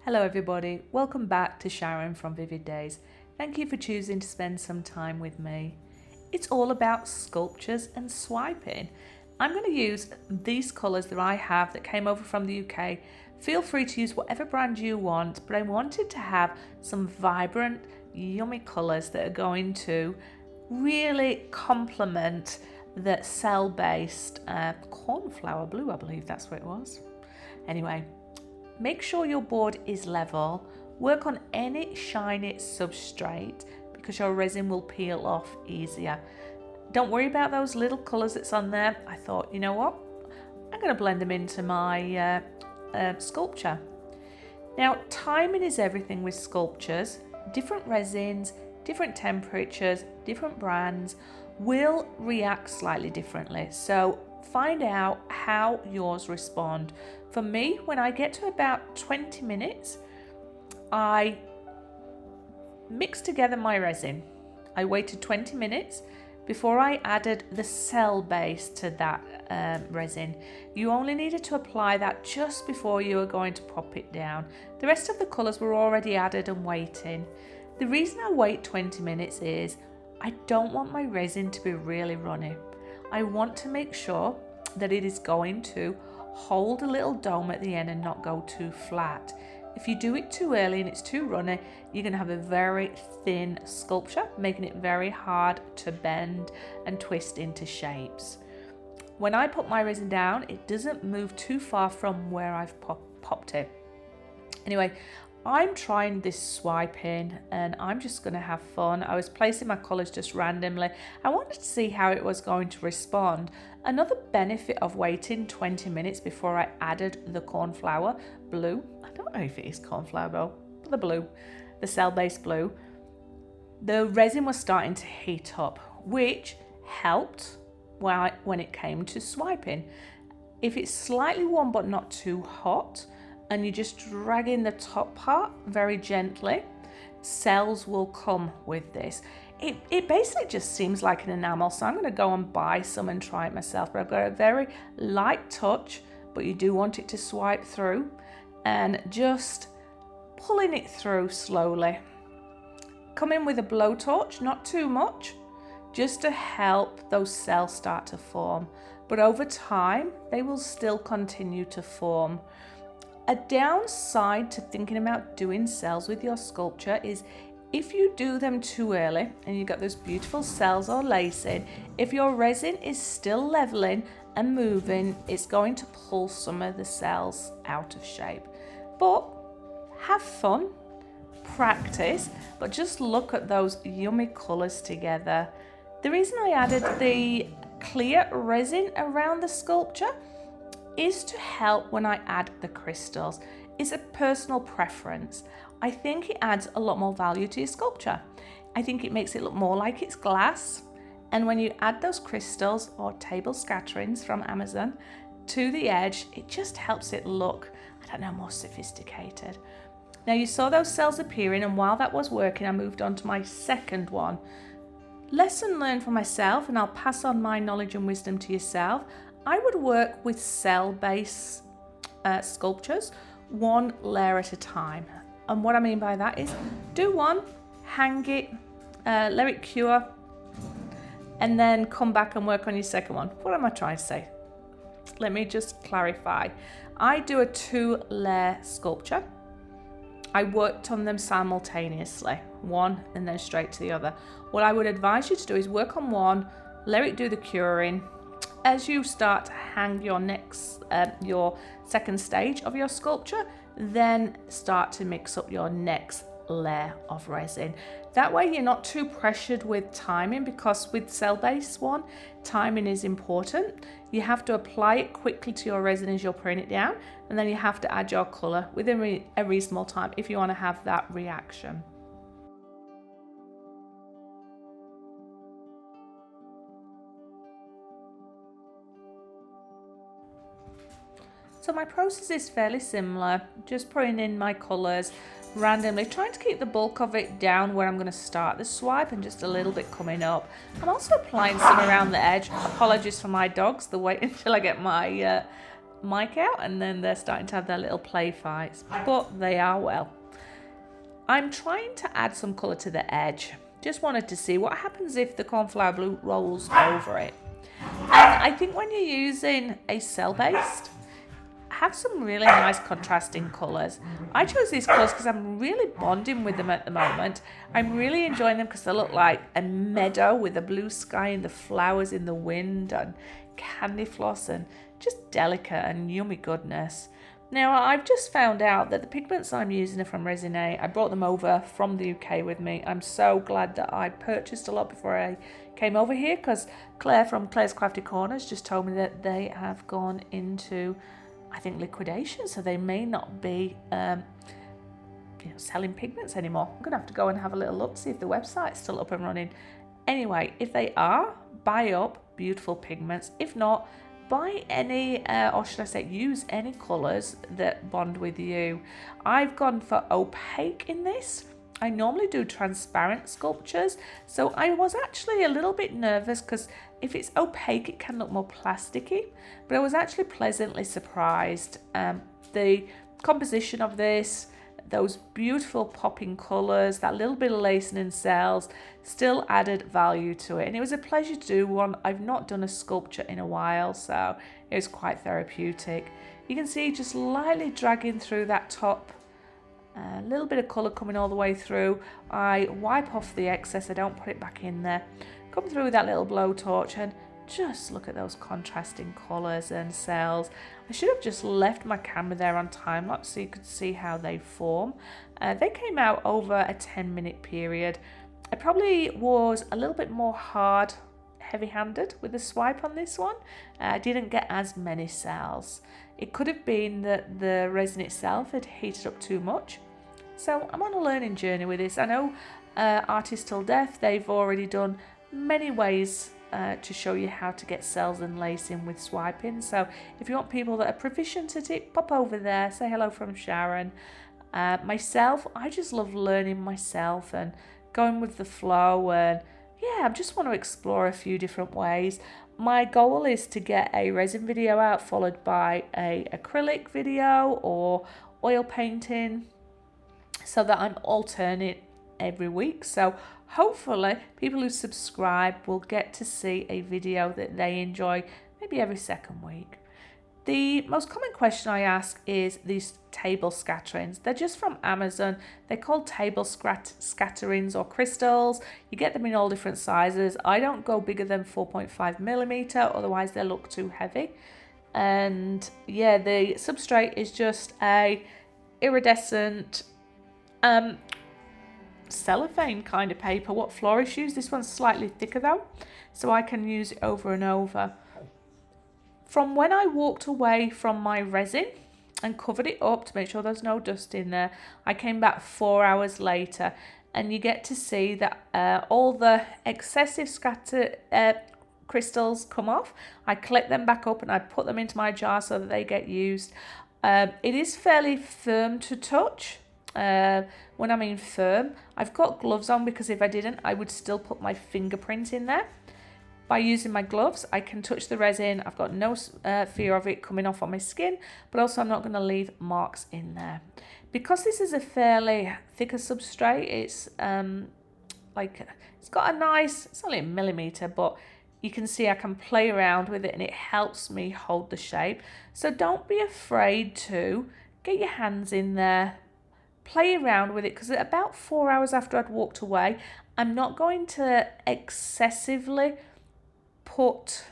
Hello everybody, welcome back to Sharon from Vivid Days. Thank you for choosing to spend some time with me. It's all about sculptures and swiping. I'm going to use these colours that I have that came over from the UK. Feel free to use whatever brand you want, but I wanted to have some vibrant, yummy colours that are going to really complement the cell-based cornflower blue, I believe that's what it was. Anyway, make sure your board is level. Work on any shiny substrate because your resin will peel off easier. Don't worry about those little colours that's on there. I thought, you know what? I'm going to blend them into my sculpture. Now, timing is everything with sculptures. Different resins, different temperatures, different brands will react slightly differently. So find out how yours respond. For me, when I get to about 20 minutes, I mix together my resin. I waited 20 minutes before I added the cell base to that resin. You only needed to apply that just before you were going to pop it down. The rest of the colours were already added and waiting. The reason I wait 20 minutes is I don't want my resin to be really runny. I want to make sure that it is going to hold a little dome at the end and not go too flat. If you do it too early and it's too runny, you're going to have a very thin sculpture, making it very hard to bend and twist into shapes. When I put my resin down, it doesn't move too far from where I've popped it. Anyway, I'm trying this swiping and I'm just going to have fun. I was placing my colours just randomly. I wanted to see how it was going to respond. Another benefit of waiting 20 minutes before I added the cornflower blue, I don't know if it is cornflower though, but the blue, the cell-based blue, the resin was starting to heat up, which helped when it came to swiping. If it's slightly warm but not too hot, and you just drag in the top part very gently, cells will come with this. It basically just seems like an enamel, so I'm going to go and buy some and try it myself. But I've got a very light touch, but you do want it to swipe through, and just pulling it through slowly. Come in with a blowtorch, not too much, just to help those cells start to form. But over time, they will still continue to form. A downside to thinking about doing cells with your sculpture is if you do them too early and you've got those beautiful cells or lacing, if your resin is still leveling and moving, it's going to pull some of the cells out of shape. But have fun, practice, but just look at those yummy colours together. The reason I added the clear resin around the sculpture is to help when I add the crystals. It's a personal preference. I think it adds a lot more value to your sculpture. I think it makes it look more like it's glass. And when you add those crystals or table scatterings from Amazon to the edge, it just helps it look, I don't know, more sophisticated. Now you saw those cells appearing, and while that was working, I moved on to my second one. Lesson learned for myself, and I'll pass on my knowledge and wisdom to yourself. I would work with cell-based sculptures, one layer at a time. And what I mean by that is do one, hang it, let it cure, and then come back and work on your second one. What am I trying to say? Let me just clarify. I do a 2-layer sculpture. I worked on them simultaneously, one and then straight to the other. What I would advise you to do is work on one, let it do the curing. As you start to hang your second stage of your sculpture, then start to mix up your next layer of resin. That way you're not too pressured with timing, because with cell-based one, timing is important. You have to apply it quickly to your resin as you're putting it down, and then you have to add your colour within a reasonable time if you want to have that reaction. So my process is fairly similar, just putting in my colours randomly, trying to keep the bulk of it down where I'm going to start the swipe and just a little bit coming up. I'm also applying some around the edge. Apologies for my dogs, they're waiting until I get my mic out, and then they're starting to have their little play fights, but they are well. I'm trying to add some colour to the edge. Just wanted to see what happens if the cornflower blue rolls over it. And I think when you're using a cell-based, have some really nice contrasting colours. I chose these colours because I'm really bonding with them at the moment. I'm really enjoying them because they look like a meadow with the blue sky and the flowers in the wind and candy floss and just delicate and yummy goodness. Now, I've just found out that the pigments I'm using are from Resin. I brought them over from the UK with me. I'm so glad that I purchased a lot before I came over here, because Claire from Claire's Crafty Corners just told me that they have gone into, I think, liquidation, so they may not be selling pigments anymore. I'm gonna have to go and have a little look, see if the website's still up and running. Anyway, if they are, buy up beautiful pigments. If not, buy any, or should I say use any colours that bond with you. I've gone for opaque in this. I normally do transparent sculptures, so I was actually a little bit nervous because if it's opaque it can look more plasticky, but I was actually pleasantly surprised. The composition of this, those beautiful popping colours, that little bit of lacing and cells still added value to it, and it was a pleasure to do one. I've not done a sculpture in a while, so it was quite therapeutic. You can see just lightly dragging through that top, a little bit of colour coming all the way through. I wipe off the excess, I don't put it back in there. Come through with that little blowtorch and just look at those contrasting colours and cells. I should have just left my camera there on time lapse so you could see how they form. They came out over a 10-minute period. I probably was a little bit more heavy-handed with the swipe on this one. I didn't get as many cells. It could have been that the resin itself had heated up too much. So I'm on a learning journey with this. I know Artists Till Death, they've already done many ways to show you how to get cells and lacing with swiping. So if you want people that are proficient at it, pop over there, say hello from Sharon. Myself, I just love learning myself and going with the flow, and yeah, I just want to explore a few different ways. My goal is to get a resin video out followed by a acrylic video or oil painting, so that I'm alternating every week. So hopefully people who subscribe will get to see a video that they enjoy maybe every second week. The most common question I ask is these table scatterings. They're just from Amazon. They're called table scatterings or crystals. You get them in all different sizes. I don't go bigger than 4.5mm, otherwise they look too heavy. And yeah, the substrate is just a iridescent cellophane kind of paper, what florists use. This one's slightly thicker though, so I can use it over and over. From when I walked away from my resin and covered it up to make sure there's no dust in there, I came back 4 hours later, and you get to see that all the excessive scatter crystals come off. I collect them back up and I put them into my jar so that they get used. It is fairly firm to touch. When I mean firm, I've got gloves on because if I didn't, I would still put my fingerprint in there. By using my gloves, I can touch the resin. I've got no fear of it coming off on my skin, but also I'm not going to leave marks in there. Because this is a fairly thicker substrate, it's it's got a nice, it's only 1mm, but you can see I can play around with it and it helps me hold the shape. So don't be afraid to get your hands in there, play around with it, because about 4 hours after I'd walked away, I'm not going to excessively put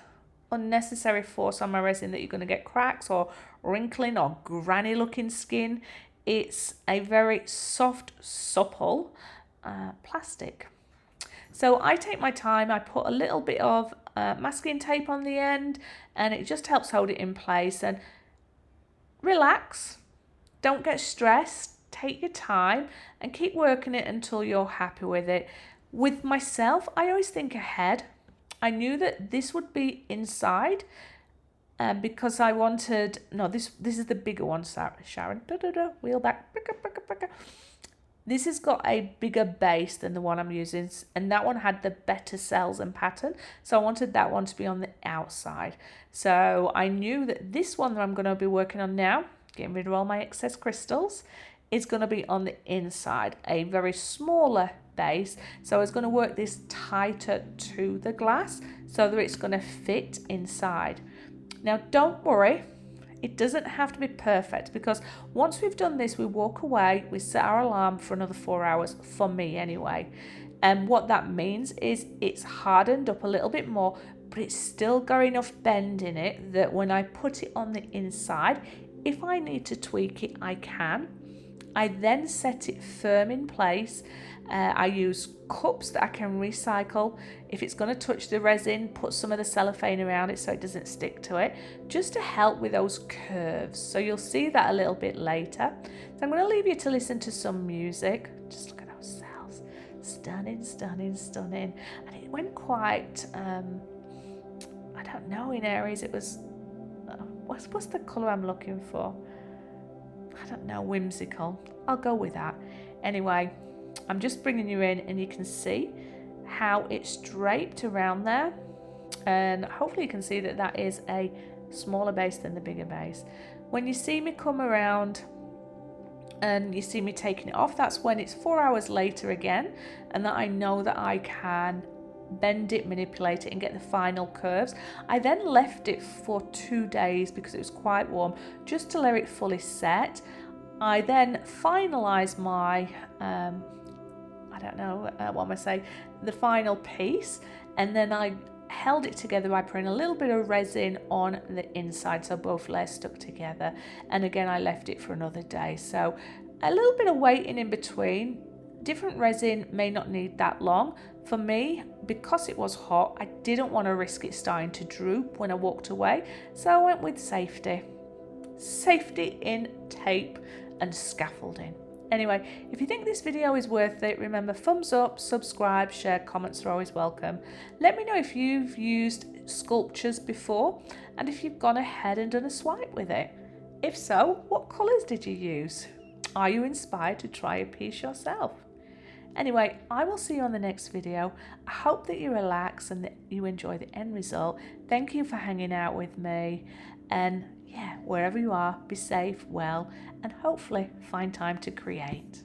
unnecessary force on my resin that you're going to get cracks or wrinkling or granny looking skin. It's a very soft, supple plastic. So I take my time, I put a little bit of masking tape on the end, and it just helps hold it in place. And relax, don't get stressed, take your time and keep working it until you're happy with it. With myself, I always think ahead. I knew that this would be inside because I wanted, no, this is the bigger one, Sharon, wheel back, This has got a bigger base than the one I'm using, and that one had the better cells and pattern, so I wanted that one to be on the outside. So I knew that this one that I'm going to be working on now, getting rid of all my excess crystals, is going to be on the inside, a very smaller base. So I was going to work this tighter to the glass so that it's going to fit inside. Now don't worry, it doesn't have to be perfect, because once we've done this, we walk away, we set our alarm for another 4 hours, for me anyway. And what that means is it's hardened up a little bit more, but it's still got enough bend in it that when I put it on the inside, if I need to tweak it, I can. I then set it firm in place. I use cups that I can recycle. If it's going to touch the resin, put some of the cellophane around it so it doesn't stick to it, just to help with those curves. So you'll see that a little bit later. So I'm going to leave you to listen to some music. Just look at those cells. Stunning, stunning, stunning. And it went quite, I don't know, in areas it was, what's the colour I'm looking for? I don't know, whimsical. I'll go with that. Anyway, I'm just bringing you in and you can see how it's draped around there. And hopefully you can see that that is a smaller base than the bigger base. When you see me come around and you see me taking it off, that's when it's 4 hours later again, and that I know that I can bend it, manipulate it and get the final curves. I then left it for 2 days because it was quite warm, just to let it fully set. I then finalized my I don't know what am I saying, the final piece, and then I held it together by putting a little bit of resin on the inside so both layers stuck together. And again, I left it for another day, so a little bit of waiting in between. Different resin may not need that long. For me, because it was hot, I didn't want to risk it starting to droop when I walked away, so I went with safety. Safety in tape and scaffolding. Anyway, if you think this video is worth it, remember, thumbs up, subscribe, share, comments are always welcome. Let me know if you've used sculptures before and if you've gone ahead and done a swipe with it. If so, what colours did you use? Are you inspired to try a piece yourself? Anyway, I will see you on the next video. I hope that you relax and that you enjoy the end result. Thank you for hanging out with me. And yeah, wherever you are, be safe, well, and hopefully find time to create.